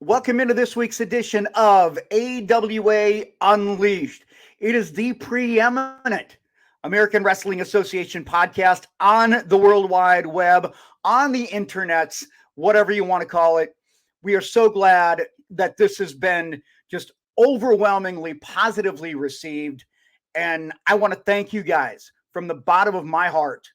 Welcome into this week's edition of AWA Unleashed. It is the preeminent American Wrestling Association podcast on the World Wide Web, on the internets, whatever you want to call it. We are so glad that this has been just overwhelmingly positively received. And I want to thank you guys from the bottom of my heart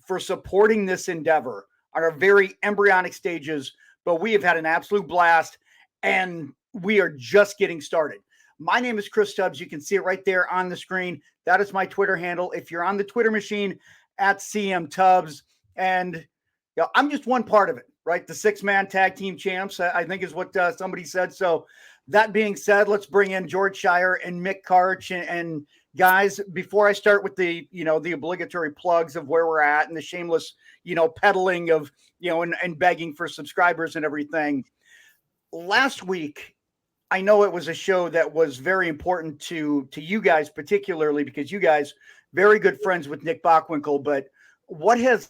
for supporting this endeavor on our very embryonic stages. But we have had an absolute blast, and we are just getting started. My name is Chris Tubbs. You can see it right there on the screen. That is my Twitter handle. If you're on the Twitter machine, at CM Tubbs. And I'm just one part of it, right? The six-man tag team champs, I think is what somebody said. So that being said, let's bring in George Shire and Mick Karch. And guys, before I start with the obligatory plugs of where we're at and the shameless, peddling of, and begging for subscribers and everything. Last week, I know it was a show that was very important to you guys, particularly because you guys very good friends with Nick Bockwinkel. But what has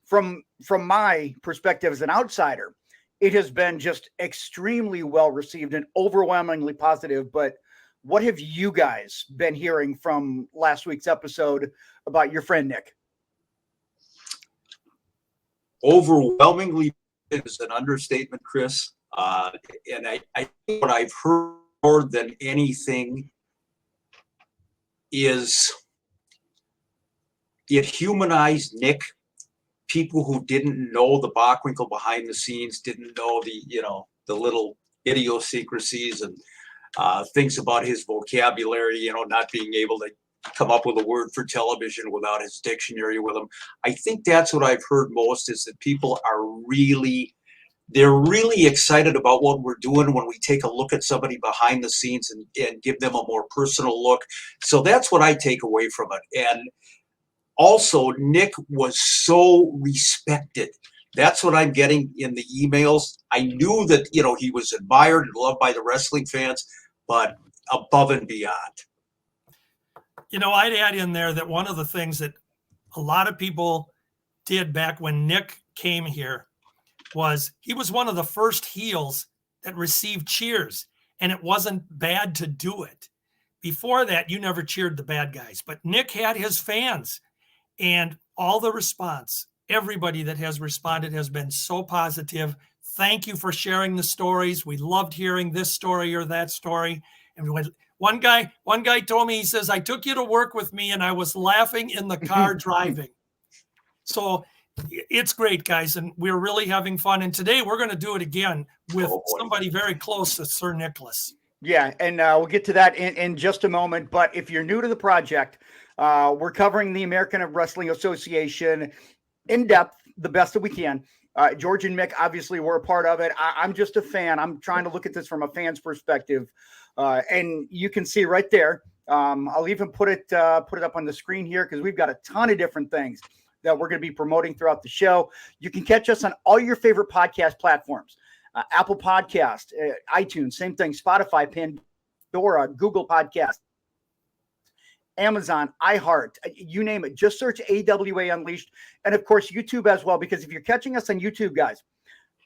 from my perspective as an outsider, it has been just extremely well received and overwhelmingly positive. But what have you guys been hearing from last week's episode about your friend Nick? Overwhelmingly is an understatement, Chris. And I think what I've heard more than anything is it humanized Nick. People who didn't know the Bockwinkel behind the scenes, didn't know the little idiosyncrasies and things about his vocabulary, not being able to come up with a word for television without his dictionary with him. I think that's what I've heard most, is that people are they're really excited about what we're doing when we take a look at somebody behind the scenes and give them a more personal look. So that's what I take away from it. And also, Nick was so respected. That's what I'm getting in the emails. I knew that, he was admired and loved by the wrestling fans, but above and beyond. I'd add in there that one of the things that a lot of people did back when Nick came here was he was one of the first heels that received cheers, and it wasn't bad to do it. Before that, you never cheered the bad guys, but Nick had his fans, and all the response, everybody that has responded has been so positive. Thank you for sharing the stories. We loved hearing this story or that story. And one guy told me, he says, I took you to work with me and I was laughing in the car driving. So it's great, guys. And we're really having fun. And today we're going to do it again with somebody very close to Sir Nicholas. Yeah. And we'll get to that in just a moment. But if you're new to the project, we're covering the American Wrestling Association in depth, the best that we can. George and Mick, obviously, were a part of it. I'm just a fan. I'm trying to look at this from a fan's perspective. And you can see right there. I'll even put it up on the screen here because we've got a ton of different things that we're going to be promoting throughout the show. You can catch us on all your favorite podcast platforms. Apple Podcast, iTunes, same thing, Spotify, Pandora, Google Podcast, Amazon, iHeart, you name it. Just search AWA Unleashed. And, of course, YouTube as well, because if you're catching us on YouTube, guys,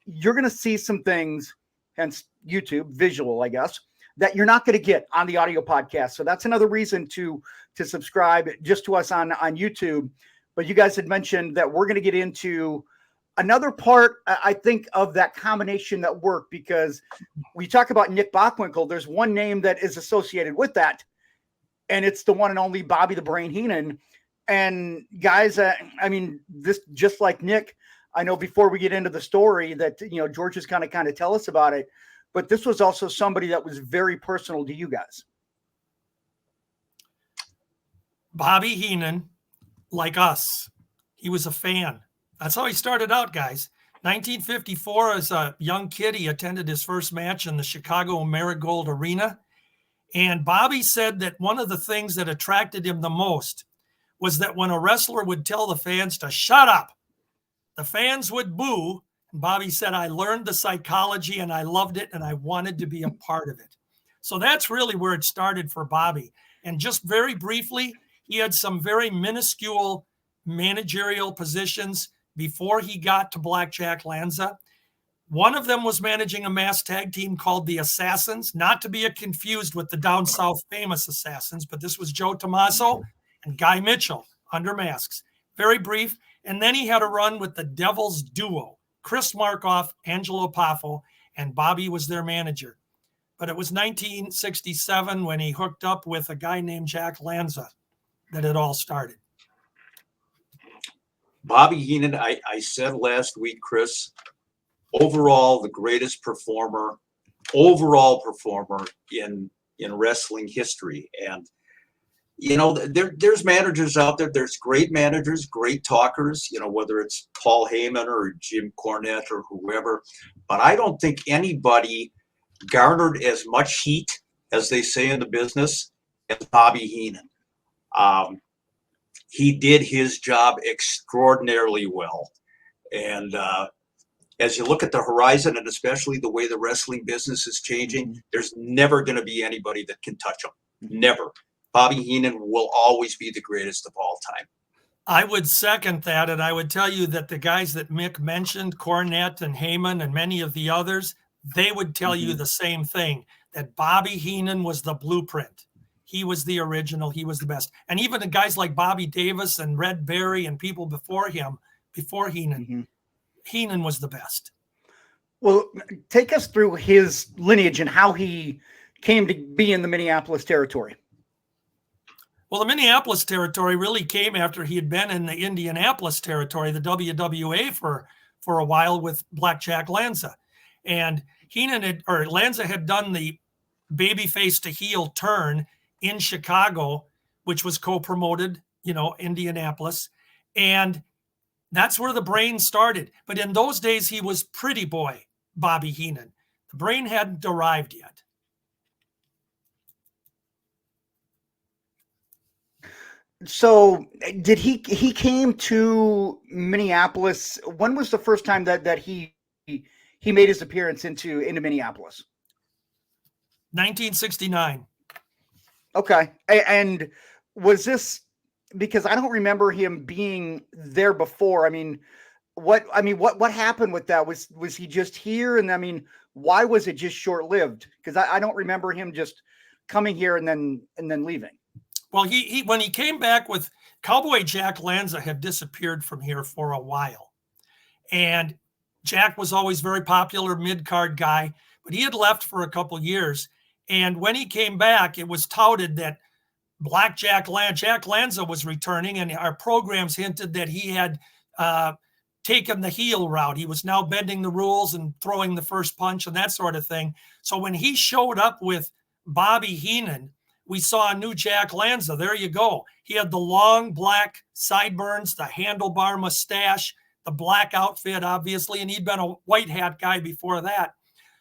you're going to see some things, hence YouTube, visual, I guess, that you're not going to get on the audio podcast. So that's another reason to subscribe just to us on YouTube. But you guys had mentioned that we're going to get into another part, I think, of that combination that worked, because we talk about Nick Bockwinkel. There's one name that is associated with that, and it's the one and only Bobby the Brain Heenan. And guys, this, just like Nick, I know before we get into the story that, George is kind of tell us about it, but this was also somebody that was very personal to you guys. Bobby Heenan, like us, he was a fan. That's how he started out, guys. 1954, as a young kid, he attended his first match in the Chicago Marigold Arena. And Bobby said that one of the things that attracted him the most was that when a wrestler would tell the fans to shut up, the fans would boo. And Bobby said, I learned the psychology and I loved it and I wanted to be a part of it. So that's really where it started for Bobby. And just very briefly, he had some very minuscule managerial positions before he got to Blackjack Lanza. One of them was managing a mass tag team called the Assassins, not to be confused with the down south famous Assassins, but this was Joe Tommaso and Guy Mitchell under masks. Very brief. And then he had a run with the Devil's Duo, Chris Markoff, Angelo Poffo, and Bobby was their manager. But it was 1967 when he hooked up with a guy named Jack Lanza that it all started. Bobby Heenan, I said last week, Chris, overall the greatest performer in wrestling history. And you know, there's managers out there. There's great managers, great talkers, you know, whether it's Paul Heyman or Jim Cornette or whoever. But I don't think anybody garnered as much heat, as they say in the business, as Bobby Heenan. He did his job extraordinarily well. And as you look at the horizon, and especially the way the wrestling business is changing, there's never going to be anybody that can touch him. Never. Bobby Heenan will always be the greatest of all time. I would second that, and I would tell you that the guys that Mick mentioned, Cornette and Heyman and many of the others, they would tell you the same thing, that Bobby Heenan was the blueprint. He was the original. He was the best. And even the guys like Bobby Davis and Red Berry and people before him, before Heenan, Heenan was the best. Well, take us through his lineage and how he came to be in the Minneapolis territory. Well, the Minneapolis territory really came after he had been in the Indianapolis territory, the WWA, for a while with Blackjack Lanza. And Lanza had done the babyface to heel turn in Chicago, which was co-promoted, you know, Indianapolis. And that's where the brain started. But in those days, he was pretty boy, Bobby Heenan. The brain hadn't arrived yet. So did he came to Minneapolis? When was the first time that he made his appearance into Minneapolis? 1969. Okay. And was this, because I don't remember him being there before. What happened with that? Was he just here? And why was it just short-lived? Because I don't remember him just coming here and then leaving. Well, he when he came back with Cowboy Jack Lanza had disappeared from here for a while. And Jack was always very popular mid-card guy, but he had left for a couple years. And when he came back, it was touted that Jack Lanza was returning, and our programs hinted that he had taken the heel route. He was now bending the rules and throwing the first punch and that sort of thing. So when he showed up with Bobby Heenan, we saw a new Jack Lanza. There you go. He had the long black sideburns, the handlebar mustache, the black outfit, obviously, and he'd been a white hat guy before that.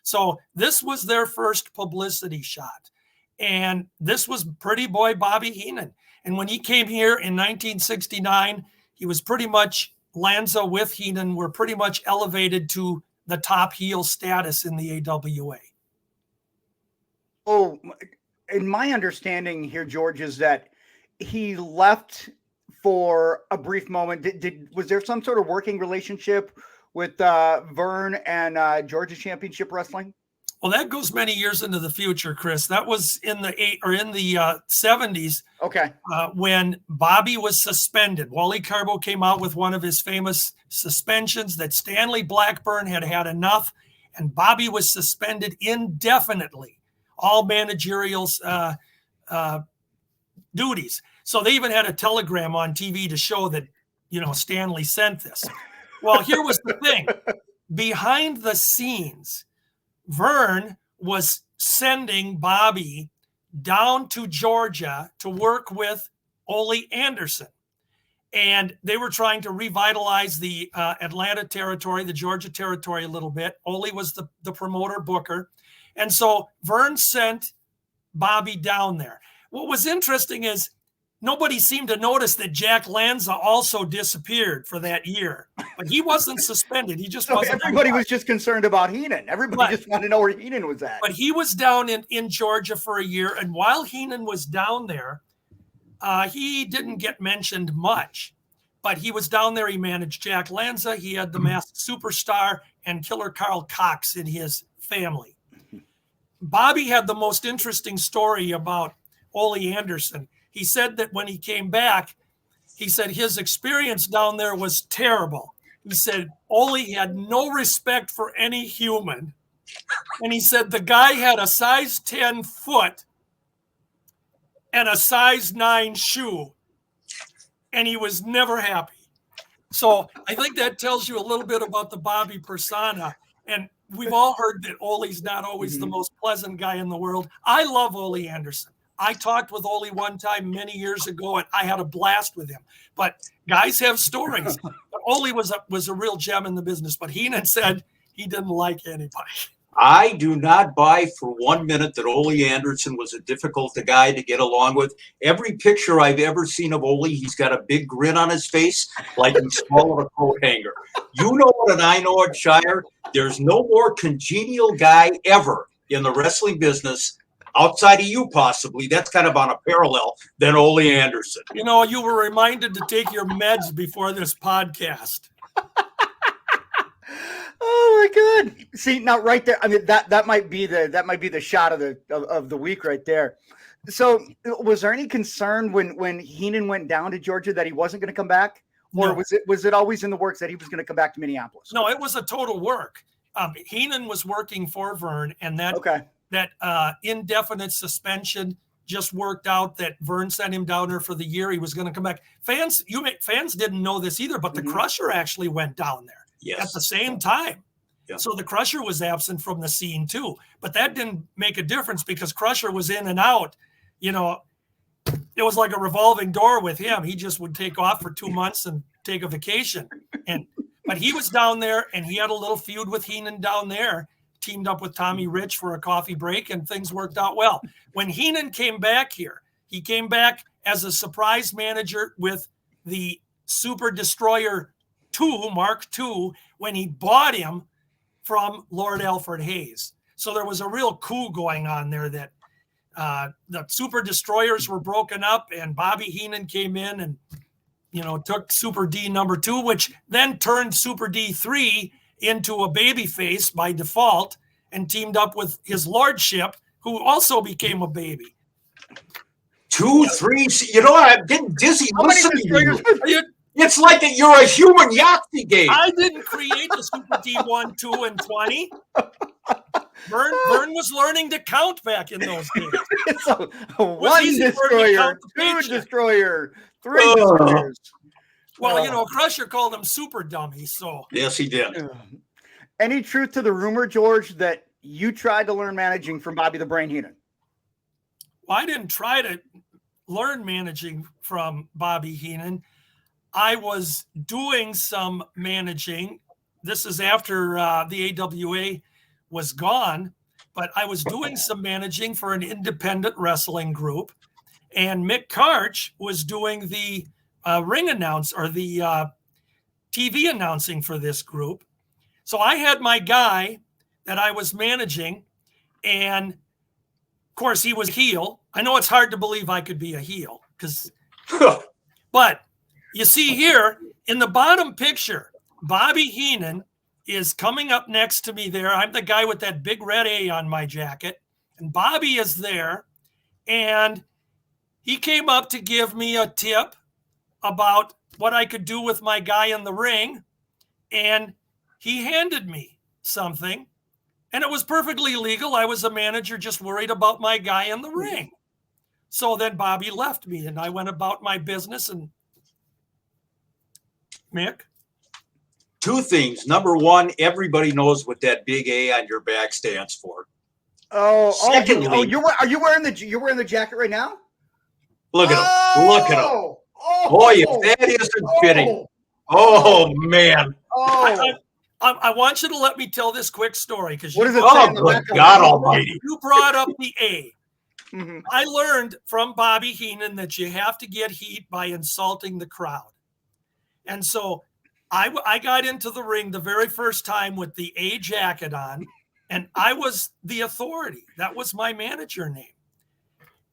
So this was their first publicity shot. And this was pretty boy Bobby Heenan. And when he came here in 1969, he was pretty much, Lanza with Heenan were pretty much elevated to the top heel status in the AWA. Oh, in my understanding here, George, is that he left for a brief moment. Was there some sort of working relationship with Vern and Georgia Championship Wrestling? Well, that goes many years into the future, Chris. That was in the 70s. Okay. When Bobby was suspended. Wally Carbo came out with one of his famous suspensions that Stanley Blackburn had had enough, and Bobby was suspended indefinitely, all managerial duties. So they even had a telegram on TV to show that, Stanley sent this. Well, here was the thing. Behind the scenes, Vern was sending Bobby down to Georgia to work with Ole Anderson. And they were trying to revitalize the Atlanta territory, the Georgia territory a little bit. Ole was the promoter booker. And so Vern sent Bobby down there. What was interesting is nobody seemed to notice that Jack Lanza also disappeared for that year. But he wasn't suspended. He just wasn't. Everybody was just concerned about Heenan. Everybody just wanted to know where Heenan was at. But he was down in Georgia for a year. And while Heenan was down there, he didn't get mentioned much. But he was down there. He managed Jack Lanza. He had the Masked Superstar. and Killer Carl Cox in his family. Bobby had the most interesting story about Ole Anderson. He said that when he came back, he said his experience down there was terrible. He said Ole had no respect for any human. And he said the guy had a size 10 foot and a size 9 shoe, and he was never happy. So I think that tells you a little bit about the Bobby persona. And we've all heard that Ole's not always the most pleasant guy in the world. I love Ole Anderson. I talked with Ole one time many years ago, and I had a blast with him. But guys have stories. But Ole was a real gem in the business. But Heenan said he didn't like anybody. I do not buy for 1 minute that Ole Anderson was a difficult guy to get along with. Every picture I've ever seen of Ole, he's got a big grin on his face like he's swallowed a coat hanger. You know what, and I know it, Shire. There's no more congenial guy ever in the wrestling business outside of you, possibly. That's kind of on a parallel than Ole Anderson. You know, you were reminded to take your meds before this podcast. Oh my God! See now, right there. I mean, that might be the shot of the week right there. So, was there any concern when Heenan went down to Georgia that he wasn't going to come back, or No. was it always in the works that he was going to come back to Minneapolis? No, it was a total work. Heenan was working for Vern, and that indefinite suspension just worked out. That Vern sent him down there for the year. He was going to come back. Fans didn't know this either, but the Crusher actually went down there. Yes. At the same time. Yeah. So the Crusher was absent from the scene too. But that didn't make a difference because Crusher was in and out. You know, it was like a revolving door with him. He just would take off for 2 months and take a vacation. But he was down there, and he had a little feud with Heenan down there, teamed up with Tommy Rich for a coffee break, and things worked out well. When Heenan came back here, he came back as a surprise manager with the Super Destroyer 2, Mark II, when he bought him from Lord Alfred Hayes. So there was a real coup going on there that the Super Destroyers were broken up, and Bobby Heenan came in and, you know, took Super D number 2, which then turned Super D3 into a babyface by default and teamed up with his lordship, who also became a baby. 2, 3, you know, I'm getting dizzy listening to you. It's like that you're a human Yahtzee game. I didn't create the Super D1, 2, and 20. Vern was learning to count back in those days. It's a 1 destroyer, 2 destroyer, 3 destroyers. Well, you know, Crusher called him super dummy. So yes, he did. Any truth to the rumor, George, that you tried to learn managing from Bobby the Brain Heenan? Well, I didn't try to learn managing from Bobby Heenan. I was doing some managing. This is after the AWA was gone, but I was doing some managing for an independent wrestling group. And Mick Karch was doing the ring announce or the TV announcing for this group. So I had my guy that I was managing, and of course he was heel. I know it's hard to believe I could be a heel, but you see here in the bottom picture, Bobby Heenan is coming up next to me there. I'm the guy with that big red A on my jacket, and Bobby is there, and he came up to give me a tip about what I could do with my guy in the ring, and he handed me something, and it was perfectly legal. I was a manager just worried about my guy in the ring. So then Bobby left me, and I went about my business. And Mick? 2 things. Number 1, everybody knows what that big A on your back stands for. Secondly, are you wearing the jacket right now? Look at him. Look at him. Boy, if that isn't fitting. Oh, man. I want you to let me tell this quick story because what is it? Oh, good God Almighty! You brought up the A. Mm-hmm. I learned from Bobby Heenan that you have to get heat by insulting the crowd, and so I got into the ring the very first time with the A jacket on, and I was the authority. That was my manager name,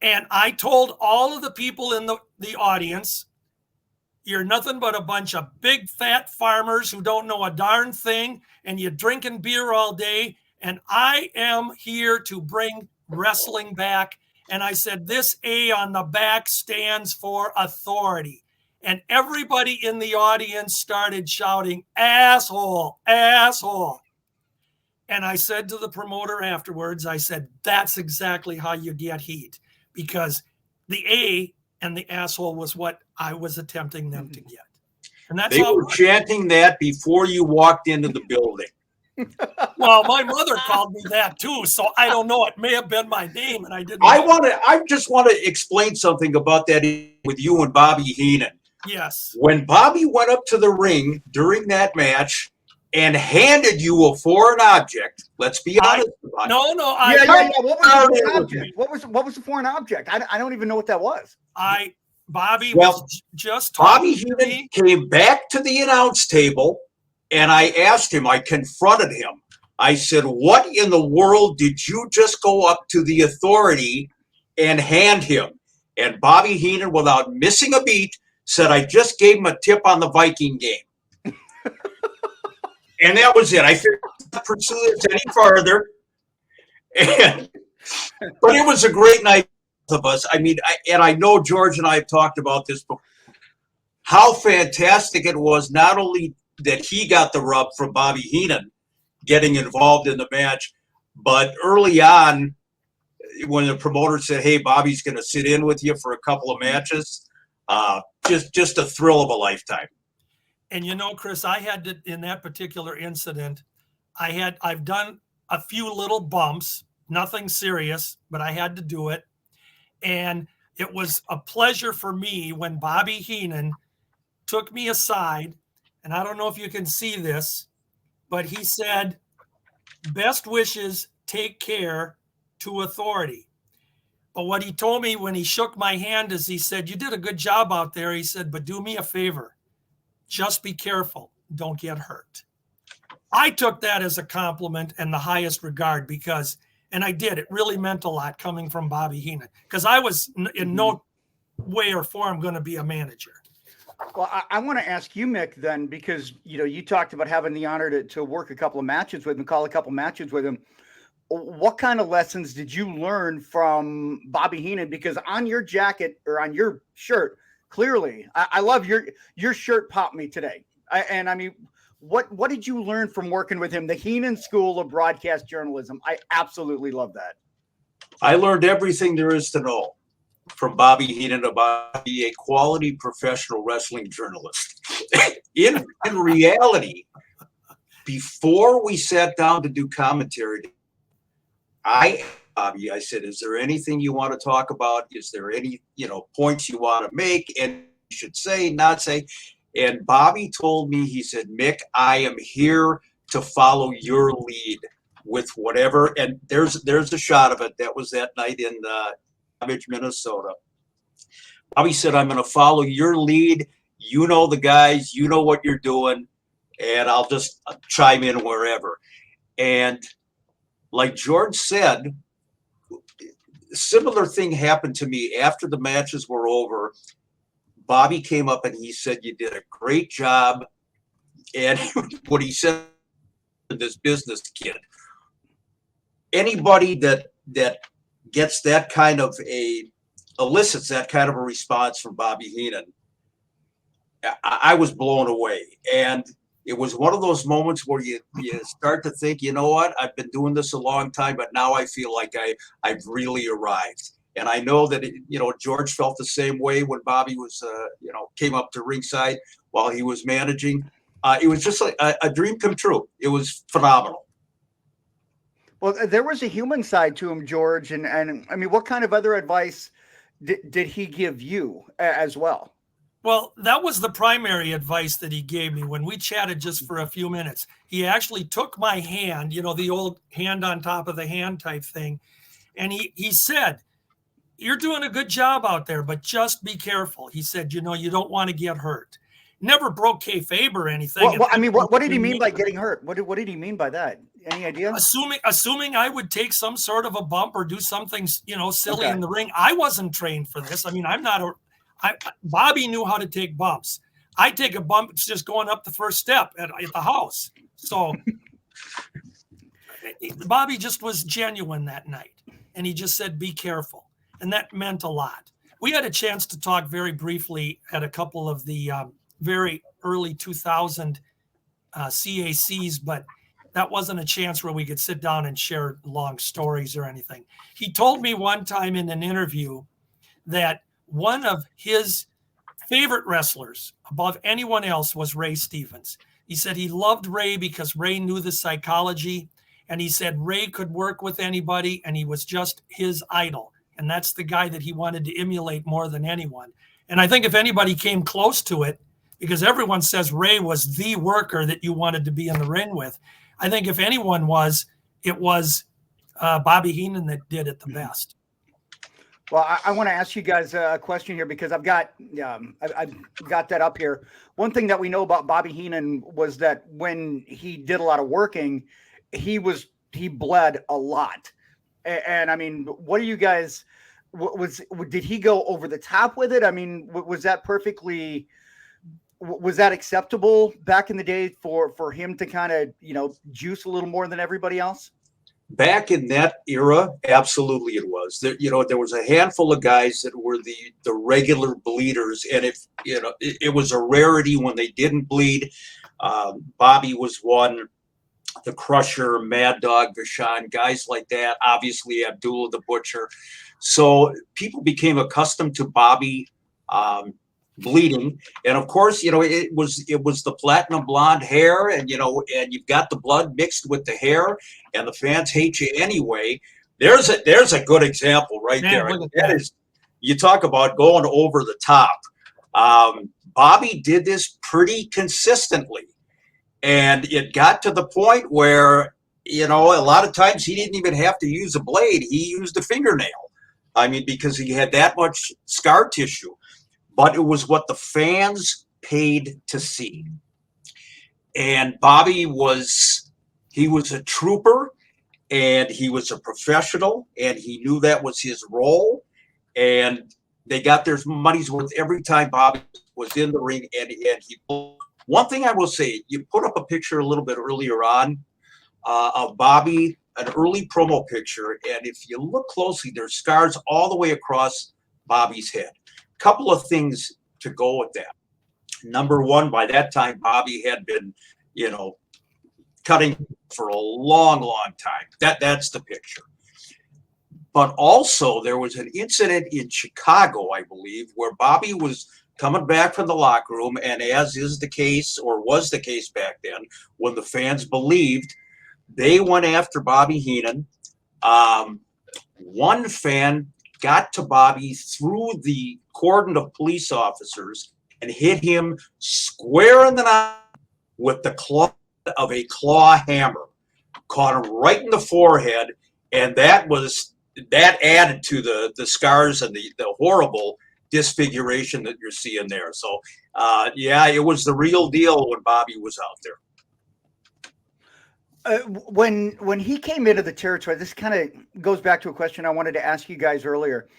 and I told all of the people in the audience, You're nothing but a bunch of big fat farmers who don't know a darn thing, and you're drinking beer all day. And I am here to bring wrestling back. And I said, this A on the back stands for authority. And everybody in the audience started shouting, asshole, asshole. And I said to the promoter afterwards, I said, that's exactly how you get heat, because the A and the asshole was what I was attempting them to get. And that's They how were chanting that before you walked into the building. well, my mother called me that too, so I don't know. It may have been my name, and I didn't know. I just want to explain something about that with you and Bobby Heenan. Yes. When Bobby went up to the ring during that match and handed you a foreign object, let's be honest about it. No. Yeah. What was the foreign object? What was the foreign object? I don't even know what that was. Bobby was just Bobby talking to me. Heenan came back to the announce table, and I asked him, I confronted him. I said, what in the world did you just go up to the authority and hand him? And Bobby Heenan, without missing a beat, said, I just gave him a tip on the Viking game. And that was it. I figured not pursue it any farther. But it was a great night of us. I mean, I know George and I have talked about this before. How fantastic it was, not only that he got the rub from Bobby Heenan getting involved in the match, but early on, when the promoter said, hey, Bobby's going to sit in with you for a couple of matches, just a thrill of a lifetime. And you know, Chris, I had to, in that particular incident, I've done a few little bumps, nothing serious, but I had to do it. And it was a pleasure for me when Bobby Heenan took me aside, and I don't know if you can see this, but he said, best wishes, take care, to authority. But what he told me when he shook my hand is he said, you did a good job out there. He said, but do me a favor. Just be careful. Don't get hurt. I took that as a compliment and the highest regard because, and I did, it really meant a lot coming from Bobby Heenan because I was in no way or form going to be a manager. Well, I want to ask you, Mick, then, because, you know, you talked about having the honor to work a couple of matches with him, call a couple of matches with him. What kind of lessons did you learn from Bobby Heenan? Because on your jacket or on your shirt, clearly, I love your shirt popped me today. I mean, what did you learn from working with him? The Heenan School of Broadcast Journalism. I absolutely love that. I learned everything there is to know from Bobby Heenan about being a quality professional wrestling journalist. In reality, before we sat down to do commentary, I said, is there anything you want to talk about? Is there any, points you want to make? And you should say, not say. And Bobby told me, he said, Mick, I am here to follow your lead with whatever. And there's a shot of it. That was that night in Minnesota. Bobby said, I'm going to follow your lead. You know the guys, you know what you're doing, and I'll just chime in wherever. And like George said, similar thing happened to me after the matches were over. Bobby came up and he said, you did a great job. And what he said to this business kid, anybody that gets that kind of elicits that kind of a response from Bobby Heenan, I was blown away. And it was one of those moments where you start to think, you know what, I've been doing this a long time, but now I feel like I've really arrived. And I know that, George felt the same way when Bobby was, came up to ringside while he was managing. It was just like a dream come true. It was phenomenal. Well, there was a human side to him, George. And I mean, what kind of other advice did he give you as well? Well, that was the primary advice that he gave me when we chatted just for a few minutes. He actually took my hand, the old hand on top of the hand type thing. And he said, you're doing a good job out there, but just be careful. He said, you don't want to get hurt. Never broke kayfabe or anything. Well, I mean, what did he mean by getting hurt? What did he mean by that? Any idea? Assuming I would take some sort of a bump or do something, silly in the ring. I wasn't trained for this. I mean, Bobby knew how to take bumps. I take a bump. It's just going up the first step at the house. So Bobby just was genuine that night. And he just said, be careful. And that meant a lot. We had a chance to talk very briefly at a couple of the very early 2000 CACs, but that wasn't a chance where we could sit down and share long stories or anything. He told me one time in an interview that one of his favorite wrestlers above anyone else was Ray Stevens. He said he loved Ray because Ray knew the psychology, and he said Ray could work with anybody, and he was just his idol. And that's the guy that he wanted to emulate more than anyone. And I think if anybody came close to it, because everyone says Ray was the worker that you wanted to be in the ring with, I think if anyone was, it was Bobby Heenan that did it the best. Well, I want to ask you guys a question here because I've got that up here. One thing that we know about Bobby Heenan was that when he did a lot of working, he bled a lot. And I mean, what do you guys? Did he go over the top with it? I mean, was that acceptable back in the day for him to kind of, juice a little more than everybody else? Back in that era, absolutely it was. There was a handful of guys that were the regular bleeders, and if it was a rarity when they didn't bleed. Bobby was one. The Crusher, Mad Dog, Vachon, guys like that. Obviously, Abdullah the Butcher. So people became accustomed to Bobby bleeding, and of course, it was the platinum blonde hair, and and you've got the blood mixed with the hair, and the fans hate you anyway. There's a good example right there. That is, you talk about going over the top. Bobby did this pretty consistently. And it got to the point where, a lot of times he didn't even have to use a blade. He used a fingernail. I mean, because he had that much scar tissue. But it was what the fans paid to see. And Bobby was a trooper, and he was a professional, and he knew that was his role. And they got their money's worth every time Bobby was in the ring, and he pulled. One thing I will say, you put up a picture a little bit earlier on of Bobby, an early promo picture, and if you look closely, there's scars all the way across Bobby's head. Couple of things to go with that. Number one, by that time, Bobby had been, cutting for a long, long time. That's the picture. But also, there was an incident in Chicago, I believe, where Bobby was coming back from the locker room, and as is the case, or was the case back then, when the fans believed, they went after Bobby Heenan. One fan got to Bobby through the cordon of police officers and hit him square in the eye with the claw of a claw hammer. Caught him right in the forehead, and that added to the scars and the horrible disfiguration that you're seeing there. So it was the real deal when Bobby was out there. When he came into the territory, this kind of goes back to a question I wanted to ask you guys earlier.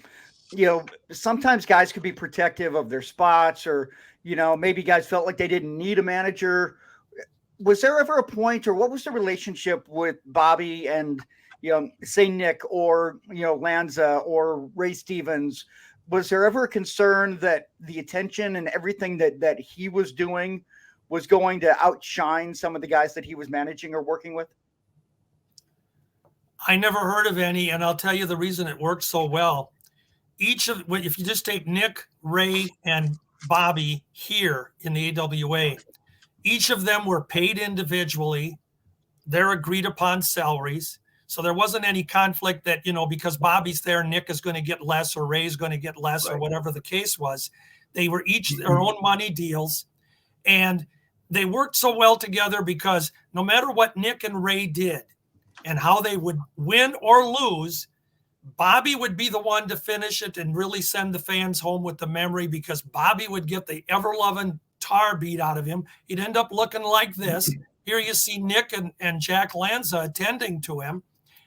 Sometimes guys could be protective of their spots, or maybe guys felt like they didn't need a manager. Was there ever a point, or what was the relationship with Bobby and say Nick or Lanza or Ray Stevens? Was there ever a concern that the attention and everything that he was doing was going to outshine some of the guys that he was managing or working with? I never heard of any, and I'll tell you the reason it worked so well. If you just take Nick, Ray, and Bobby here in the AWA, each of them were paid individually. Their agreed upon salaries. So there wasn't any conflict that, because Bobby's there, Nick is going to get less, or Ray's going to get less, right, or whatever the case was. They were each their own money deals. And they worked so well together because no matter what Nick and Ray did and how they would win or lose, Bobby would be the one to finish it and really send the fans home with the memory, because Bobby would get the ever-loving tar beat out of him. He'd end up looking like this. Here you see Nick and Jack Lanza attending to him.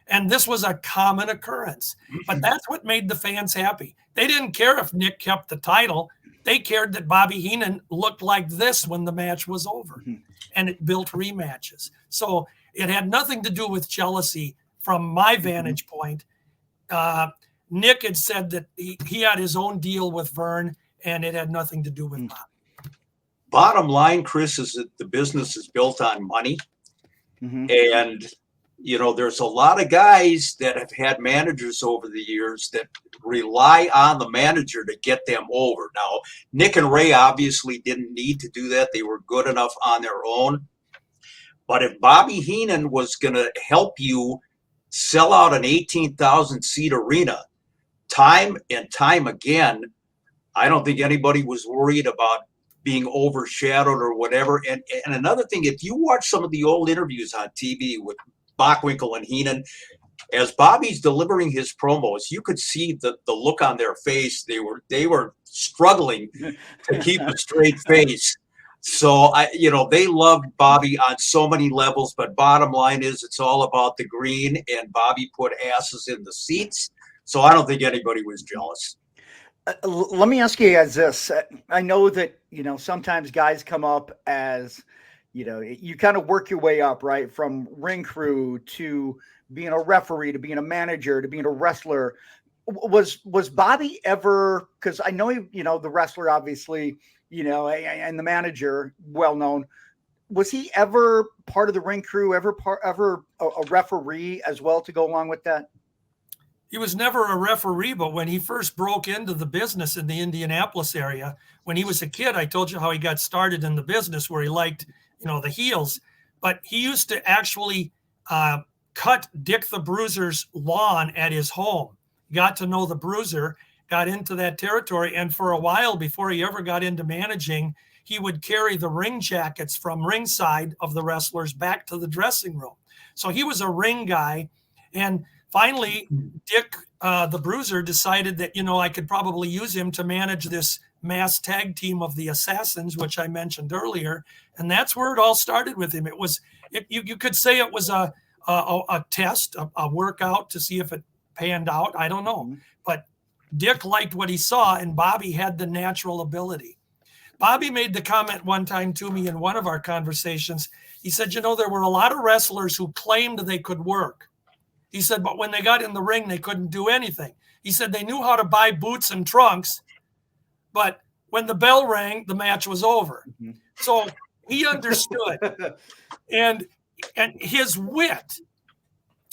And this was a common occurrence. But that's what made the fans happy. They didn't care if Nick kept the title. They cared that Bobby Heenan looked like this when the match was over, and it built rematches. So it had nothing to do with jealousy from my vantage point. Nick had said that he had his own deal with Vern, and it had nothing to do with Bobby. Bottom line, Chris, is that the business is built on money. And, you know, there's a lot of guys that have had managers over the years that rely on the manager to get them over. Now, Nick and Ray obviously didn't need to do that. They were good enough on their own. But if Bobby Heenan was going to help you sell out an 18,000 seat arena time and time again, I don't think anybody was worried about being overshadowed or whatever. And another thing, if you watch some of the old interviews on TV with Bockwinkel and Heenan, as Bobby's delivering his promos, you could see the look on their face. They were struggling to keep a straight face. So they loved Bobby on so many levels, but bottom line is it's all about the green, and Bobby put asses in the seats. So I don't think anybody was jealous. Let me ask you guys this. I know that, sometimes guys come up as, you kind of work your way up, right? From ring crew to being a referee, to being a manager, to being a wrestler. Was Bobby ever, because I know, the wrestler, obviously, and the manager, well known, was he ever part of the ring crew, ever a referee as well to go along with that? He was never a referee, but when he first broke into the business in the Indianapolis area, when he was a kid, I told you how he got started in the business where he liked, the heels, but he used to actually cut Dick the Bruiser's lawn at his home. Got to know the Bruiser, got into that territory, and for a while before he ever got into managing, he would carry the ring jackets from ringside of the wrestlers back to the dressing room. So he was a ring guy, and finally, Dick, the Bruiser, decided that, I could probably use him to manage this mass tag team of the Assassins, which I mentioned earlier. And that's where it all started with him. You could say it was a test, a workout to see if it panned out. I don't know. But Dick liked what he saw, and Bobby had the natural ability. Bobby made the comment one time to me in one of our conversations. He said, there were a lot of wrestlers who claimed they could work. He said, but when they got in the ring, they couldn't do anything. He said they knew how to buy boots and trunks, but when the bell rang, the match was over. So he understood. And his wit,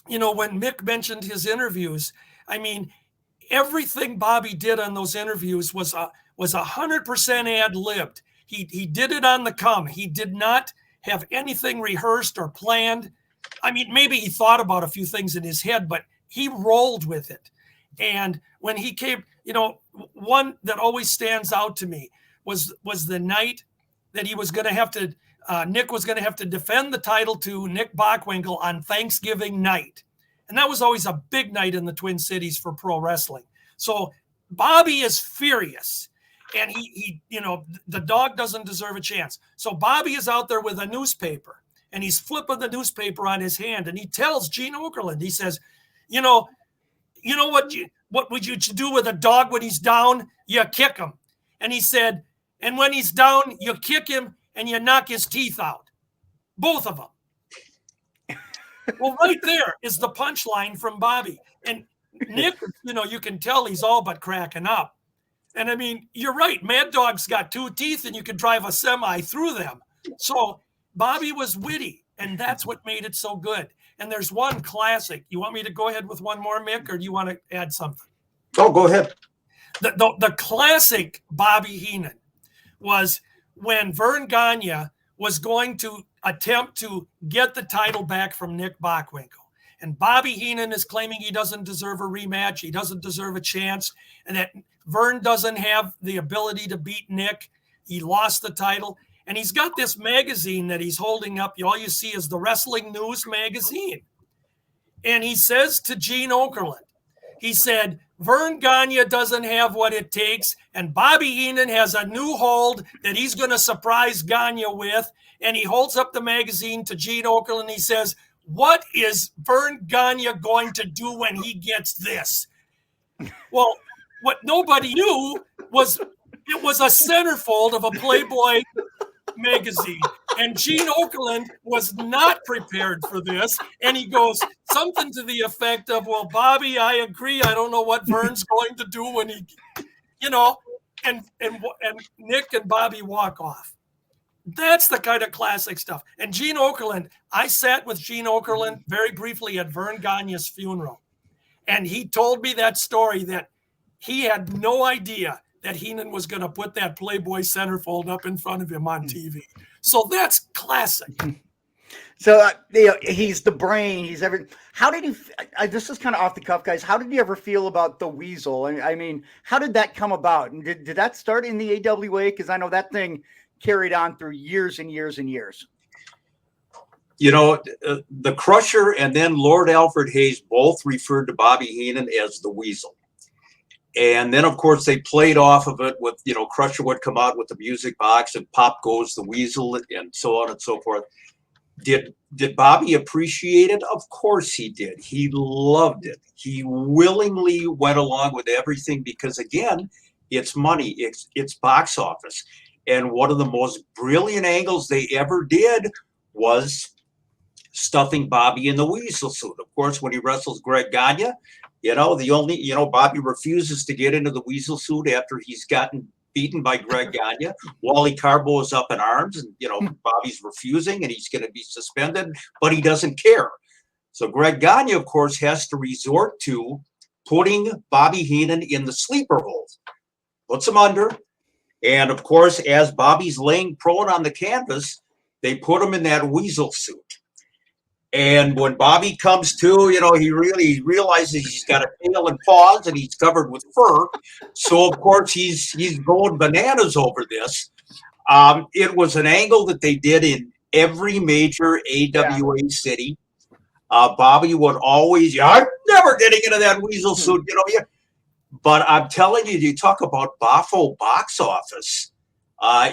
when Mick mentioned his interviews, everything Bobby did on those interviews was 100% ad-libbed. He did it on the come. He did not have anything rehearsed or planned. Maybe he thought about a few things in his head, but he rolled with it. And when he came, one that always stands out to me was the night that he was going to have to, Nick was going to have to defend the title to Nick Bockwinkel on Thanksgiving night. And that was always a big night in the Twin Cities for pro wrestling. So Bobby is furious. And he the dog doesn't deserve a chance. So Bobby is out there with a newspaper. And he's flipping the newspaper on his hand, and he tells Gene Okerlund, he says, what would you do with a dog when he's down? You kick him. And he said, and when he's down, you kick him and you knock his teeth out. Both of them. Well, right there is the punchline from Bobby. And Nick, you can tell he's all but cracking up. And you're right. Mad Dog's got two teeth and you can drive a semi through them. So Bobby was witty, and that's what made it so good. And there's one classic. You want me to go ahead with one more, Mick, or do you want to add something? Oh, go ahead. The classic Bobby Heenan was when Vern Gagne was going to attempt to get the title back from Nick Bockwinkel. And Bobby Heenan is claiming he doesn't deserve a rematch. He doesn't deserve a chance. And that Vern doesn't have the ability to beat Nick. He lost the title. And he's got this magazine that he's holding up. All you see is the Wrestling News magazine. And he says to Gene Okerlund, he said, Vern Gagne doesn't have what it takes. And Bobby Heenan has a new hold that he's going to surprise Gagne with. And he holds up the magazine to Gene Okerlund. He says, what is Vern Gagne going to do when he gets this? Well, what nobody knew was It was a centerfold of a Playboy magazine. And Gene Okerlund was not prepared for this. And he goes something to the effect of, well, Bobby, I agree. I don't know what Vern's going to do when he, and Nick and Bobby walk off. That's the kind of classic stuff. And Gene Okerlund, I sat with Gene Okerlund very briefly at Vern Gagne's funeral. And he told me that story that he had no idea that Heenan was going to put that Playboy centerfold up in front of him on TV. So that's classic. So he's the brain. He's every. How did he? This is kind of off the cuff, guys. How did you ever feel about the Weasel? I mean, how did that come about? And did that start in the AWA? Because I know that thing carried on through years and years and years. The Crusher and then Lord Alfred Hayes both referred to Bobby Heenan as the Weasel. And then, of course, they played off of it with, Crusher would come out with the music box and pop goes the Weasel and so on and so forth. Did Bobby appreciate it? Of course he did. He loved it. He willingly went along with everything because, again, it's money. It's box office. And one of the most brilliant angles they ever did was stuffing Bobby in the Weasel suit. Of course, when he wrestles Greg Gagne, Bobby refuses to get into the Weasel suit after he's gotten beaten by Greg Gagne. Wally Carbo is up in arms and, Bobby's refusing and he's going to be suspended, but he doesn't care. So Greg Gagne, of course, has to resort to putting Bobby Heenan in the sleeper hold, puts him under. And of course, as Bobby's laying prone on the canvas, they put him in that Weasel suit. And when Bobby comes to, he really realizes he's got a tail and paws and he's covered with fur. So, of course, he's going bananas over this. It was an angle that they did in every major AWA city. Bobby would always, I'm never getting into that Weasel suit, But I'm telling you, you talk about Boffo box office.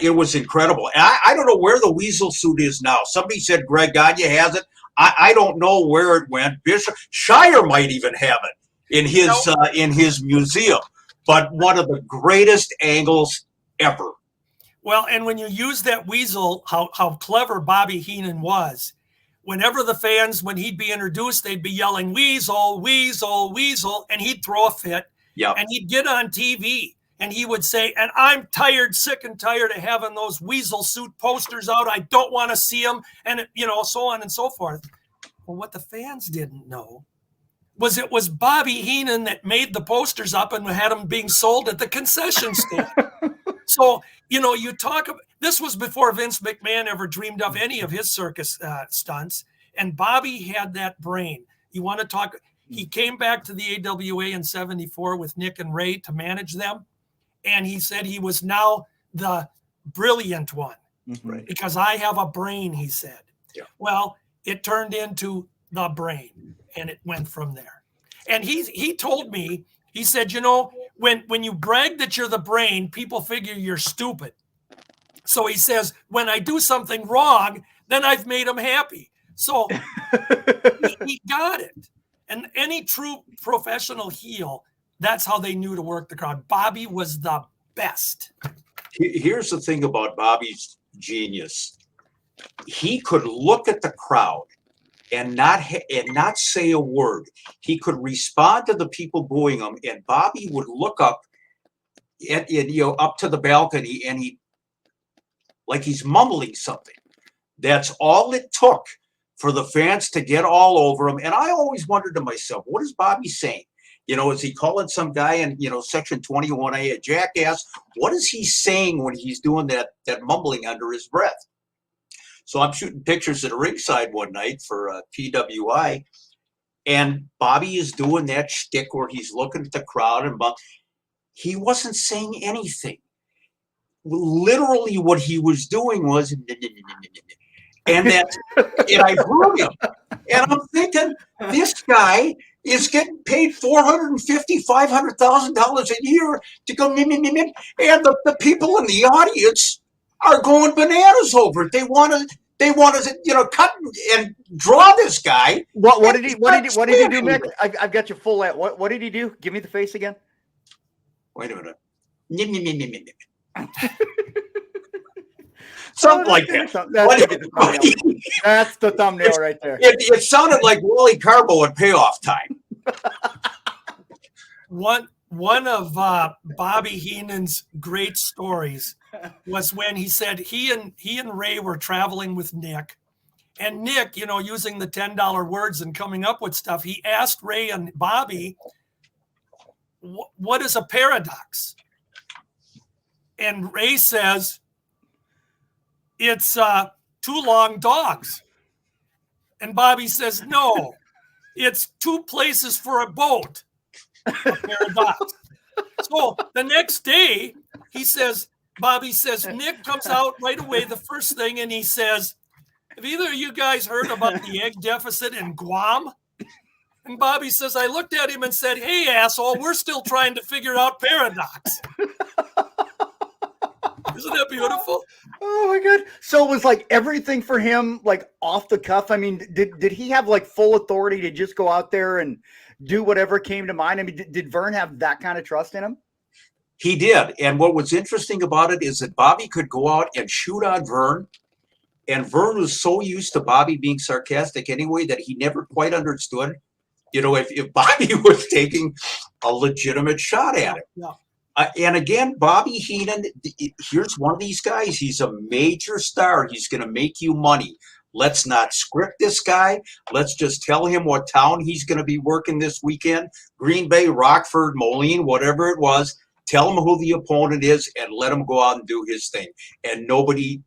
It was incredible. And I don't know where the Weasel suit is now. Somebody said Greg Gagne has it. I don't know where it went. Bishop Shire might even have it in his museum. But one of the greatest angles ever. Well, and when you use that Weasel, how clever Bobby Heenan was. Whenever the fans, when he'd be introduced, they'd be yelling, Weasel, Weasel, Weasel, and he'd throw a fit. Yep. And he'd get on TV and he would say, and I'm sick and tired of having those Weasel suit posters out. I don't want to see them. And, so on and so forth. Well, what the fans didn't know was it was Bobby Heenan that made the posters up and had them being sold at the concession stand. So, you talk about, this was before Vince McMahon ever dreamed of any of his circus stunts. And Bobby had that brain. You want to talk, he came back to the AWA in 74 with Nick and Ray to manage them. And he said he was now the brilliant one because I have a brain, he said. Yeah. Well, it turned into the brain and it went from there. And he told me, he said, when you brag that you're the brain, people figure you're stupid. So he says, when I do something wrong, then I've made them happy. So he got it. And any true professional heel, that's how they knew to work the crowd. Bobby was the best. Here's the thing about Bobby's genius. He could look at the crowd and not say a word. He could respond to the people booing him, and Bobby would look up up to the balcony, and like he's mumbling something. That's all it took for the fans to get all over him. And I always wondered to myself, what is Bobby saying? Is he calling some guy in, Section 21A a jackass? What is he saying when he's doing that mumbling under his breath? So I'm shooting pictures at a ringside one night for PWI, and Bobby is doing that shtick where he's looking at the crowd, and he wasn't saying anything. Literally what he was doing was, and I heard him, and I'm thinking, this guy is getting paid $450,000, $500,000 a year to go, and the people in the audience are going bananas over it. They want to, cut and draw this guy. What did he do, Mick? I've got you full at what did he do? Give me the face again. Wait a minute. Something like that. That's the thumbnail right there. It sounded like Wally Carbo at payoff time. One of Bobby Heenan's great stories was when he said he and Ray were traveling with Nick, and Nick, using the $10 words and coming up with stuff, he asked Ray and Bobby, "What is a paradox?" And Ray says, "It's two long dogs." And Bobby says, "No, it's two places for a boat." A paradox. So the next day, Bobby says, Nick comes out right away, the first thing, and he says, "Have either of you guys heard about the egg deficit in Guam?" And Bobby says, "I looked at him and said, 'Hey, asshole, we're still trying to figure out paradox.'" Isn't that beautiful? Oh my God. So it was like everything for him, like off the cuff. I mean, did he have like full authority to just go out there and do whatever came to mind? I mean, did Vern have that kind of trust in him? He did. And what was interesting about it is that Bobby could go out and shoot on Vern. And Vern was so used to Bobby being sarcastic anyway that he never quite understood, if Bobby was taking a legitimate shot at him. Yeah. And again, Bobby Heenan, here's one of these guys. He's a major star. He's going to make you money. Let's not script this guy. Let's just tell him what town he's going to be working this weekend. Green Bay, Rockford, Moline, whatever it was. Tell him who the opponent is and let him go out and do his thing. And nobody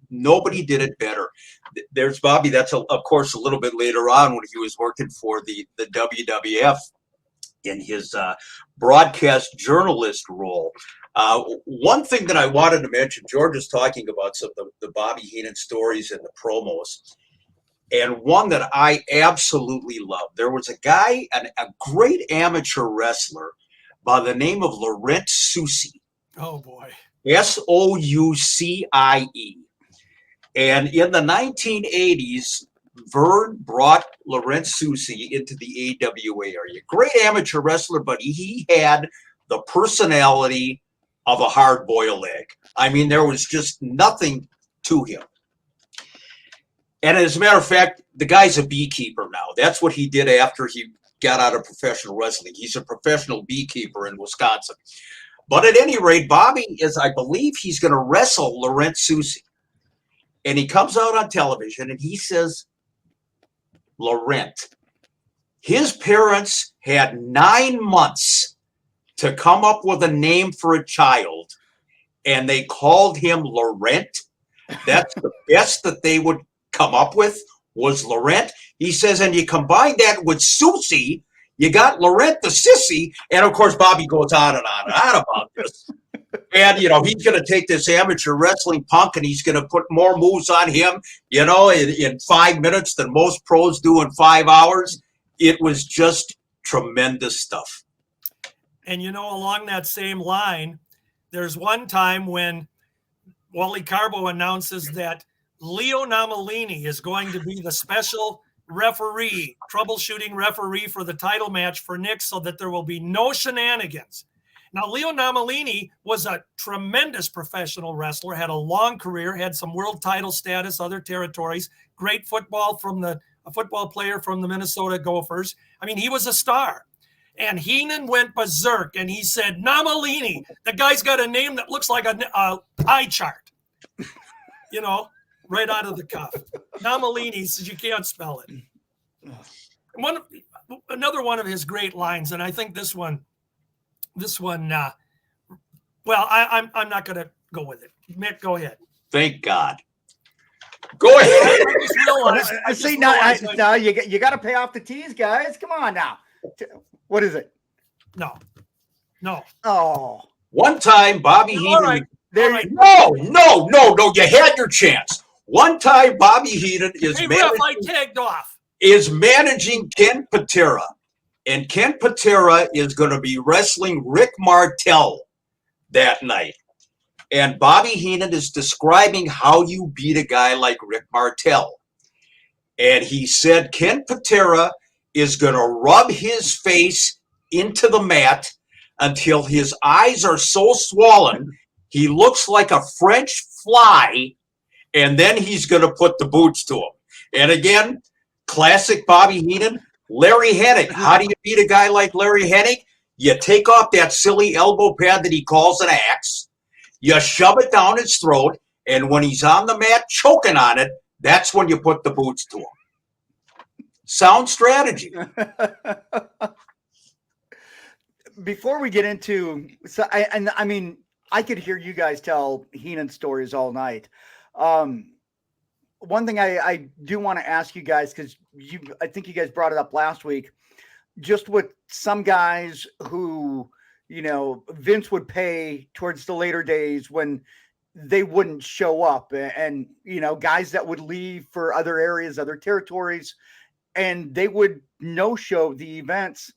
did it better. There's Bobby. That's, of course, a little bit later on when he was working for the WWF in his broadcast journalist role. One thing that I wanted to mention, George is talking about some of the Bobby Heenan stories and the promos. And one that I absolutely love. There was a guy, a great amateur wrestler by the name of Laurent Soucy. Oh, boy. Soucie. And in the 1980s, Vern brought Laurent Soucy into the AWA area. Great amateur wrestler, but he had the personality of a hard-boiled egg. I mean, there was just nothing to him. And as a matter of fact, the guy's a beekeeper now. That's what he did after he got out of professional wrestling. He's a professional beekeeper in Wisconsin. But at any rate, Bobby I believe he's going to wrestle Laurent Soucy. And he comes out on television and he says, Laurent, his parents had 9 months to come up with a name for a child, and they called him Laurent. That's the best that they would come up with was Laurent. He says, and you combine that with Soucy, you got Laurent the sissy. And of course, Bobby goes on and on and on about this. And, he's going to take this amateur wrestling punk and he's going to put more moves on him, in 5 minutes than most pros do in 5 hours. It was just tremendous stuff. And, along that same line, there's one time when Wally Carbo announces that Leo Namalini is going to be the special referee, troubleshooting referee for the title match for Nick so that there will be no shenanigans. Now, Leo Namalini was a tremendous professional wrestler, had a long career, had some world title status, other territories, great football a football player from the Minnesota Gophers. I mean, he was a star. And Heenan went berserk and he said, Namalini, the guy's got a name that looks like an eye chart, right out of the cuff. Namalini says you can't spell it. Another one of his great lines, and I think this one, I'm not going to go with it. Mick, go ahead. Thank God. Go ahead. I see now you got to pay off the teas, guys. Come on now. What is it? No. Oh. One time, Bobby Heenan. All right. No. You had your chance. One time, Bobby Heenan is managing Ken Patera. And Ken Patera is going to be wrestling Rick Martel that night. And Bobby Heenan is describing how you beat a guy like Rick Martel. And he said Ken Patera is going to rub his face into the mat until his eyes are so swollen He looks like a French fly, and then he's going to put the boots to him. And again, classic Bobby Heenan, Larry Hennig. How do you beat a guy like Larry Hennig? You take off that silly elbow pad that he calls an axe, you shove it down his throat, and when he's on the mat choking on it, that's when you put the boots to him. Sound strategy. Before we get into, I mean, I could hear you guys tell Heenan stories all night. One thing I do want to ask you guys, because I think you guys brought it up last week, just with some guys who, you know, Vince would pay towards the later days when they wouldn't show up, and you know, guys that would leave for other areas, other territories, and they would no-show the events.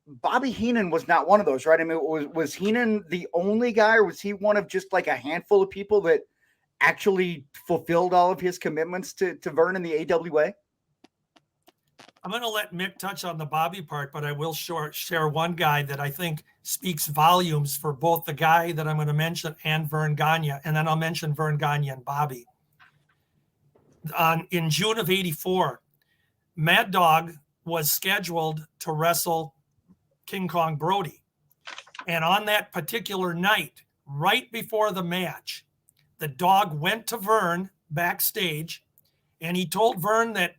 Bobby Heenan was not one of those, right? I mean, was Heenan the only guy, or was he one of just like a handful of people that actually fulfilled all of his commitments to Vern and the AWA? I'm going to let Mick touch on the Bobby part, but I will share one guy that I think speaks volumes for both the guy that I'm going to mention and Vern Gagne, and then I'll mention Vern Gagne and Bobby. In June of '84, Mad Dog was scheduled to wrestle King Kong Brody. And on that particular night, right before the match, the Dog went to Vern backstage, and he told Vern that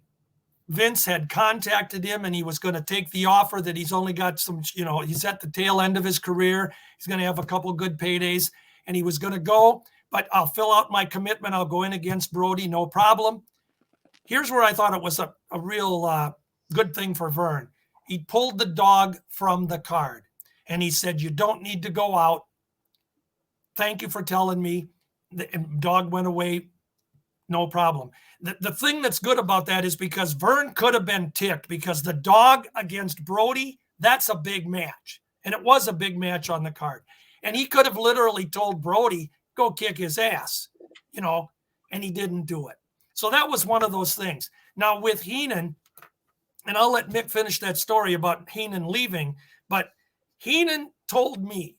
Vince had contacted him and he was going to take the offer, that he's only got some, you know, he's at the tail end of his career. He's going to have a couple good paydays, and he was going to go, but I'll fill out my commitment. I'll go in against Brody, no problem. Here's where I thought it was a real good thing for Vern. He pulled the Dog from the card, and he said, "You don't need to go out. Thank you for telling me." The Dog went away, no problem. The thing that's good about that is because Vern could have been ticked, because the Dog against Brody, that's a big match. And it was a big match on the card. And he could have literally told Brody, go kick his ass, you know, and he didn't do it. So that was one of those things. Now with Heenan, and I'll let Mick finish that story about Heenan leaving, but Heenan told me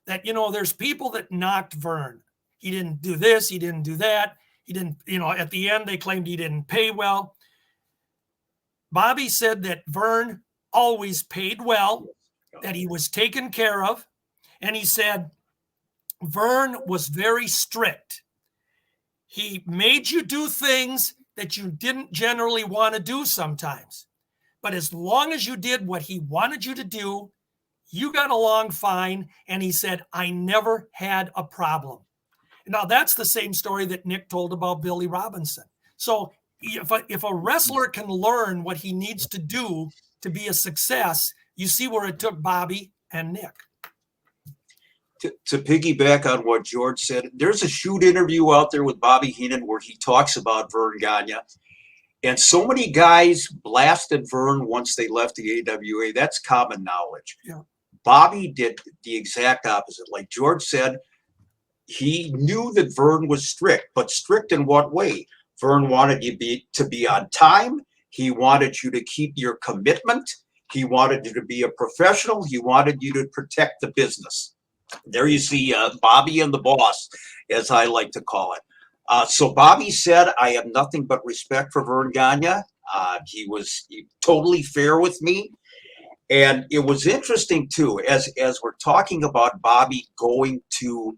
that, you know, there's people that knocked Vern. He didn't do this, he didn't do that. He didn't, you know, at the end, they claimed he didn't pay well. Bobby said that Vern always paid well, that he was taken care of. And he said Vern was very strict. He made you do things that you didn't generally want to do sometimes. But as long as you did what he wanted you to do, you got along fine. And he said, I never had a problem. Now, that's the same story that Nick told about Billy Robinson. So if a wrestler can learn what he needs to do to be a success, you see where it took Bobby and Nick. To piggyback on what George said, there's a shoot interview out there with Bobby Heenan where he talks about Vern Gagne. And so many guys blasted Vern once they left the AWA. That's common knowledge. Yeah. Bobby did the exact opposite. Like George said, he knew that Vern was strict, but strict in what way? Vern wanted you to be on time. He wanted you to keep your commitment. He wanted you to be a professional. He wanted you to protect the business. There you see Bobby and the boss, as I like to call it. So Bobby said, I have nothing but respect for Vern Gagne. He was totally fair with me. And it was interesting, too, as we're talking about Bobby going to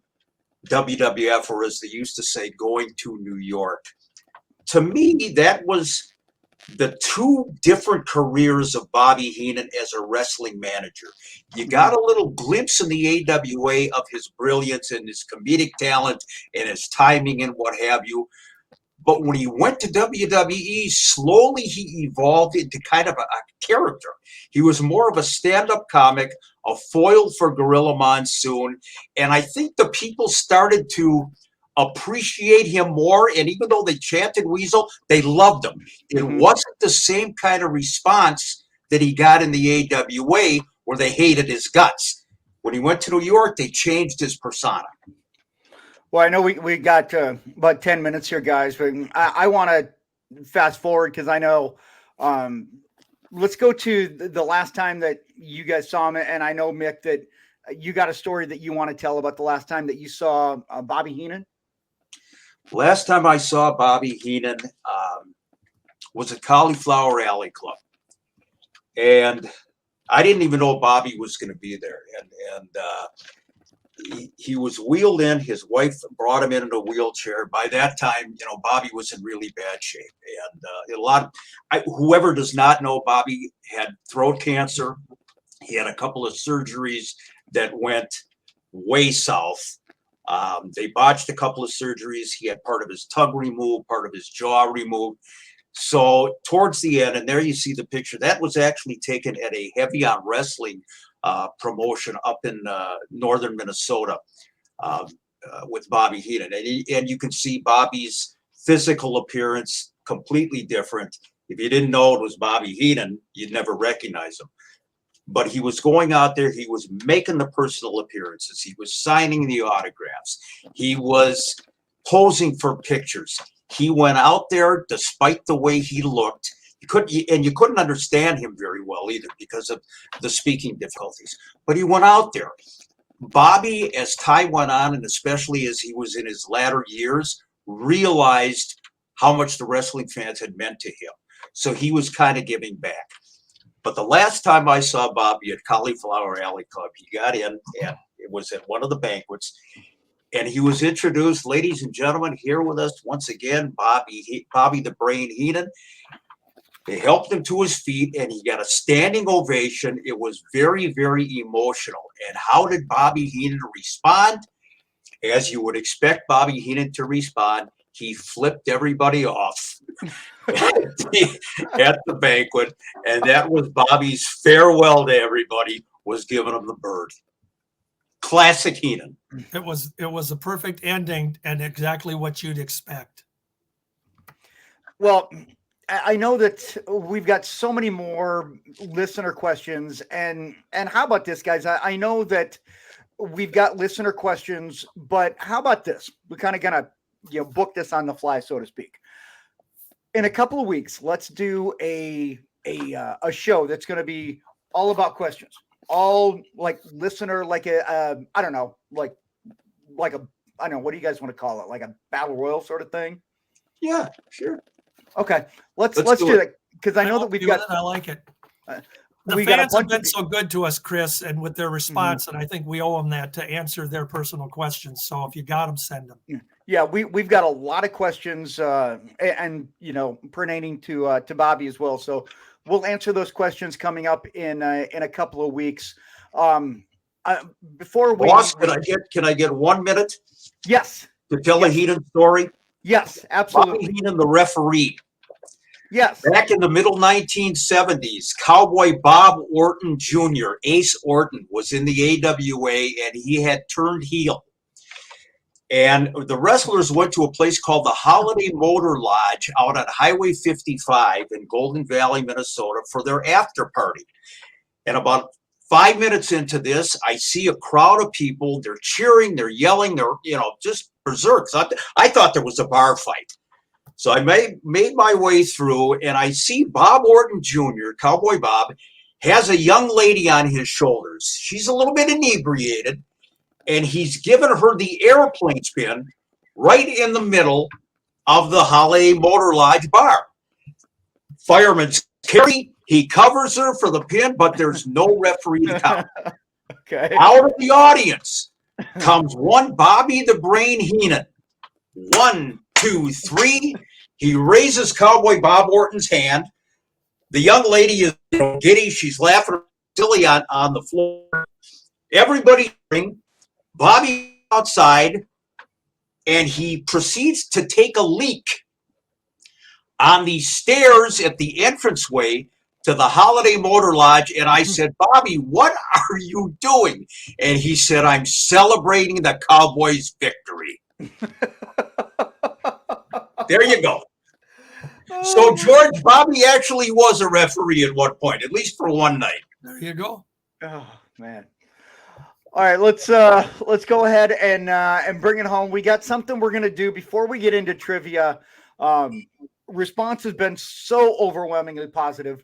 WWF, or as they used to say, going to New York. To me, that was the two different careers of Bobby Heenan as a wrestling manager. You got a little glimpse in the AWA of his brilliance and his comedic talent and his timing and what have you. But when he went to WWE, slowly he evolved into kind of a character. He was more of a stand-up comic, a foil for Gorilla Monsoon. And I think the people started to appreciate him more. And even though they chanted Weasel, they loved him. It wasn't the same kind of response that he got in the AWA where they hated his guts. When he went to New York, they changed his persona. Well, I know we got about 10 minutes here, guys, but I want to fast forward because I know let's go to the last time that you guys saw him. And I know, Mick, that you got a story that you want to tell about the last time that you saw Bobby Heenan? Last time I saw Bobby Heenan was at Cauliflower Alley Club, and I didn't even know Bobby was going to be there, and he was wheeled in. His wife brought him in a wheelchair. By that time, Bobby was in really bad shape, and whoever does not know, Bobby had throat cancer. He had a couple of surgeries that went way south. They botched a couple of surgeries. He had part of his tongue removed, part of his jaw removed. So towards the end, and there you see the picture, that was actually taken at a Heavy on Wrestling promotion up in northern Minnesota with Bobby Heenan. And you can see Bobby's physical appearance completely different. If you didn't know it was Bobby Heenan, you'd never recognize him. But he was going out there. He was making the personal appearances. He was signing the autographs. He was posing for pictures. He went out there despite the way he looked. You couldn't understand him very well either because of the speaking difficulties. But he went out there. Bobby, as time went on, and especially as he was in his latter years, realized how much the wrestling fans had meant to him. So he was kind of giving back. But the last time I saw Bobby at Cauliflower Alley Club, he got in, and it was at one of the banquets, and he was introduced, ladies and gentlemen, here with us once again, Bobby the Brain Heenan. They helped him to his feet, and he got a standing ovation. It was very, very emotional. And how did Bobby Heenan respond? As you would expect Bobby Heenan to respond, he flipped everybody off at the banquet, and that was Bobby's farewell to everybody, was giving him the bird. Classic Heenan. It was a perfect ending and exactly what you'd expect. Well, I know that we've got so many more listener questions, and how about this, guys? I know that we've got listener questions, but how about this? We're kind of gonna book this on the fly, so to speak. In a couple of weeks, let's do a show that's going to be all about questions, all like listener, like a I don't know, like a I don't know, what do you guys want to call it, like a battle royal sort of thing? Yeah, sure. Okay, let's do that, because I know that we've got. I like it. The we got fans have been so good to us, Chris, and with their response, and I think we owe them that to answer their personal questions. So if you got them, send them. Yeah, we've got a lot of questions, and pertaining to Bobby as well. So we'll answer those questions coming up in a couple of weeks. Before we, Boss, can I get 1 minute? Yes. To tell a Heenan story. Yes, absolutely. Bobby Heenan, the referee. Yes. Back in the middle 1970s, Cowboy Bob Orton Jr., Ace Orton, was in the AWA, and he had turned heel. And the wrestlers went to a place called the Holiday Motor Lodge out on Highway 55 in Golden Valley, Minnesota, for their after party. And about 5 minutes into this, I see a crowd of people. They're cheering, they're yelling, they're just berserk. I thought there was a bar fight. So I made my way through, and I see Bob Orton Jr., Cowboy Bob, has a young lady on his shoulders. She's a little bit inebriated, and he's given her the airplane spin right in the middle of the Holiday Motor Lodge bar. Fireman's carry, he covers her for the pin, but there's no referee to count. Okay. Out of the audience comes one Bobby the Brain Heenan. 1, 2, 3. He raises Cowboy Bob Orton's hand. The young lady is giddy. She's laughing silly on the floor. Everybody, Bobby outside, and he proceeds to take a leak on the stairs at the entranceway to the Holiday Motor Lodge. And I said, Bobby, what are you doing? And he said, I'm celebrating the Cowboys' victory. There you go. So George, Bobby actually was a referee at one point, at least for one night. There you go. Oh man. All right, let's go ahead and bring it home. We got something we're gonna do before we get into trivia. Response has been so overwhelmingly positive.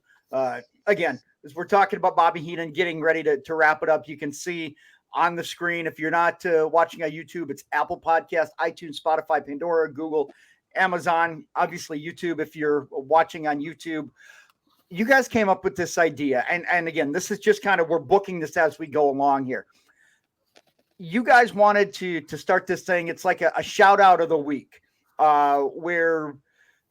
Again, as we're talking about Bobby Heenan getting ready to wrap it up, you can see on the screen. If you're not watching on YouTube, it's Apple Podcast, iTunes, Spotify, Pandora, Google, Amazon, obviously YouTube. If you're watching on YouTube, you guys came up with this idea. And again, this is just kind of, we're booking this as we go along here. You guys wanted to start this thing. It's like a shout out of the week, where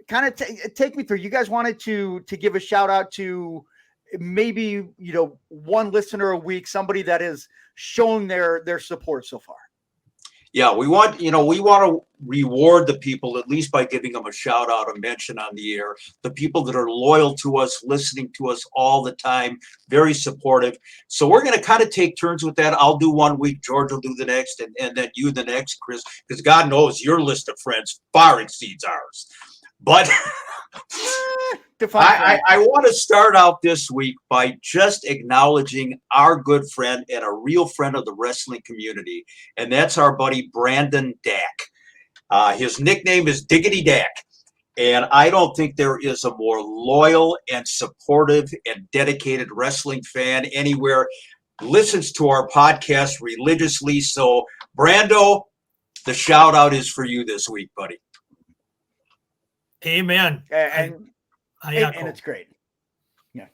kind of take me through. You guys wanted to give a shout out to maybe, one listener a week, somebody that has shown their support so far. Yeah, we want to reward the people, at least by giving them a shout out, a mention on the air. The people that are loyal to us, listening to us all the time, very supportive. So we're going to kind of take turns with that. I'll do 1 week, George will do the next, and then you the next, Chris, because God knows your list of friends far exceeds ours. But I want to start out this week by just acknowledging our good friend and a real friend of the wrestling community, and that's our buddy Brandon Dack. His nickname is Diggity Dack, and I don't think there is a more loyal and supportive and dedicated wrestling fan anywhere. Listens to our podcast religiously. So, Brando, the shout out is for you this week, buddy. Amen. And it's great. Yeah.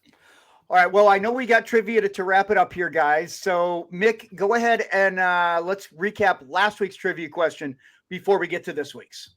All right. Well, I know we got trivia to wrap it up here, guys. So, Mick, go ahead and let's recap last week's trivia question before we get to this week's.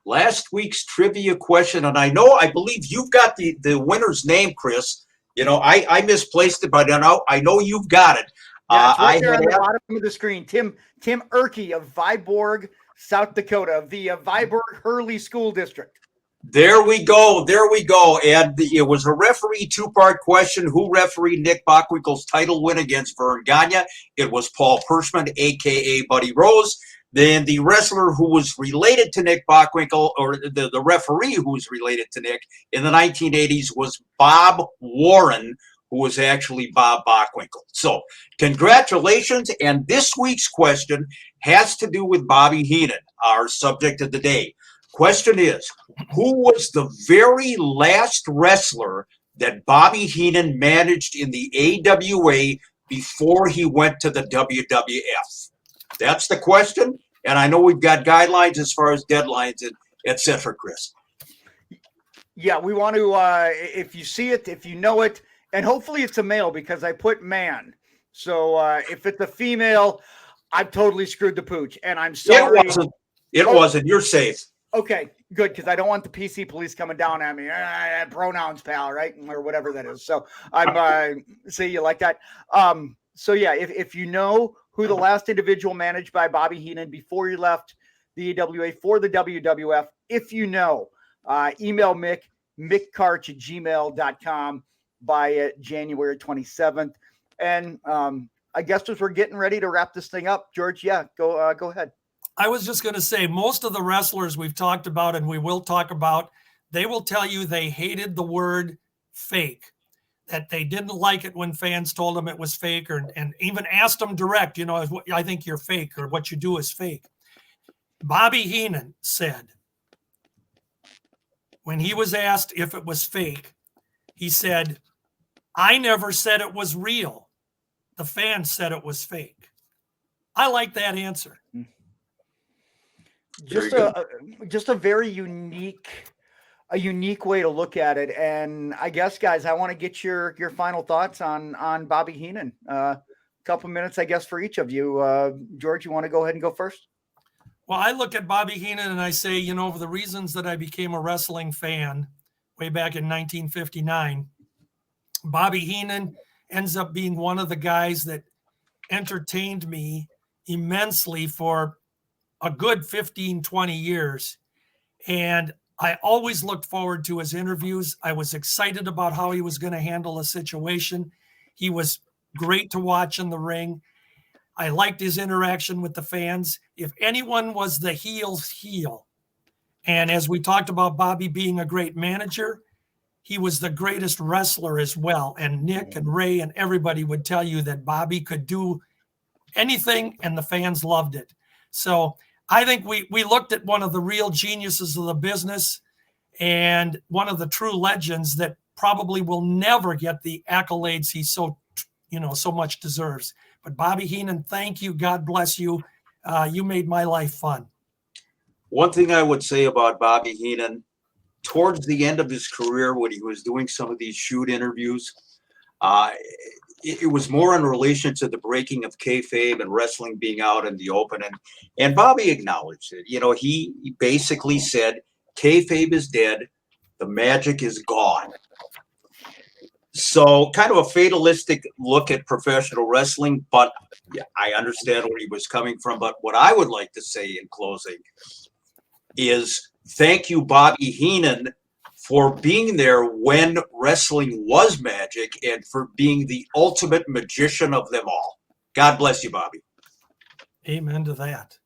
Last week's trivia question, and I believe you've got the winner's name, Chris. I misplaced it, but I know you've got it. Yeah, it's right there on the bottom of the screen. Tim Erke of Viborg, South Dakota, of the Viborg Hurley School District. There we go. And it was a referee two-part question. Who refereed Nick Bockwinkel's title win against Vern Gagne? It was Paul Pershman, a.k.a. Buddy Rose. Then the wrestler who was related to Nick Bockwinkel, or the referee who was related to Nick in the 1980s, was Bob Warren, who was actually Bob Bockwinkel. So congratulations. And this week's question has to do with Bobby Heenan, our subject of the day. Question is, who was the very last wrestler that Bobby Heenan managed in the AWA before he went to the WWF? That's the question. And I know we've got guidelines as far as deadlines and et cetera, Chris. Yeah, we want to, if you see it, if you know it, and hopefully it's a male because I put man. So if it's a female, I've totally screwed the pooch. And I'm sorry. It wasn't. You're safe. Okay, good, because I don't want the PC police coming down at me. Pronouns, pal, right? Or whatever that is. So I'm see, you like that? So yeah, if you know who the last individual managed by Bobby Heenan before he left the AWA for the WWF, if you know, email mickkarch@gmail.com by January 27th. And I guess as we're getting ready to wrap this thing up, George, yeah, go ahead. I was just going to say, most of the wrestlers we've talked about and we will talk about, they will tell you they hated the word fake, that they didn't like it when fans told them it was fake, and even asked them direct, I think you're fake, or what you do is fake. Bobby Heenan said, when he was asked if it was fake, he said, I never said it was real. The fans said it was fake. I like that answer. Just a very unique way to look at it. And I guess, guys, I want to get your final thoughts on Bobby Heenan. A couple minutes, I guess, for each of you. George, you want to go ahead and go first? Well, I look at Bobby Heenan and I say, for the reasons that I became a wrestling fan way back in 1959, Bobby Heenan ends up being one of the guys that entertained me immensely for a good 15, 20 years. And I always looked forward to his interviews. I was excited about how he was going to handle a situation. He was great to watch in the ring. I liked his interaction with the fans. If anyone was the heel's heel, and as we talked about Bobby being a great manager, he was the greatest wrestler as well. And Nick and Ray and everybody would tell you that Bobby could do anything and the fans loved it. So I think we looked at one of the real geniuses of the business and one of the true legends that probably will never get the accolades he so so much deserves. But Bobby Heenan, thank you. God bless you. You made my life fun. One thing I would say about Bobby Heenan, towards the end of his career, when he was doing some of these shoot interviews, it was more in relation to the breaking of kayfabe and wrestling being out in the open. And Bobby acknowledged it. He basically said, kayfabe is dead. The magic is gone. So kind of a fatalistic look at professional wrestling, but yeah, I understand where he was coming from. But what I would like to say in closing is thank you, Bobby Heenan, for being there when wrestling was magic and for being the ultimate magician of them all. God bless you, Bobby. Amen to that.